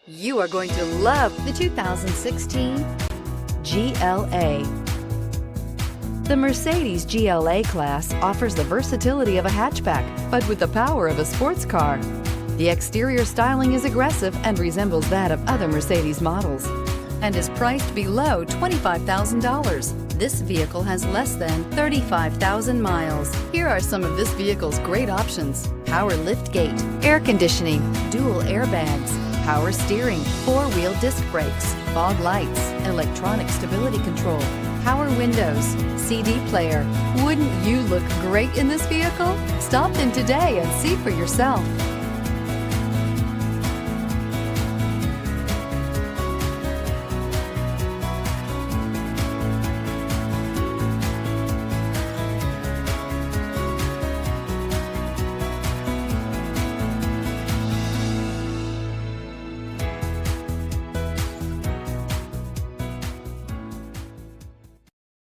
You are going to love the 2016 GLA. The Mercedes GLA-Class offers the versatility of a hatchback, but with the power of a sports car. The exterior styling is aggressive and resembles that of other Mercedes models, and is priced below $25,000. This vehicle has less than 35,000 miles. Here are some of this vehicle's great options: power liftgate, air conditioning, dual airbags, power steering, four-wheel disc brakes, fog lights, electronic stability control, power windows, CD player. Wouldn't you look great in this vehicle? Stop in today and see for yourself.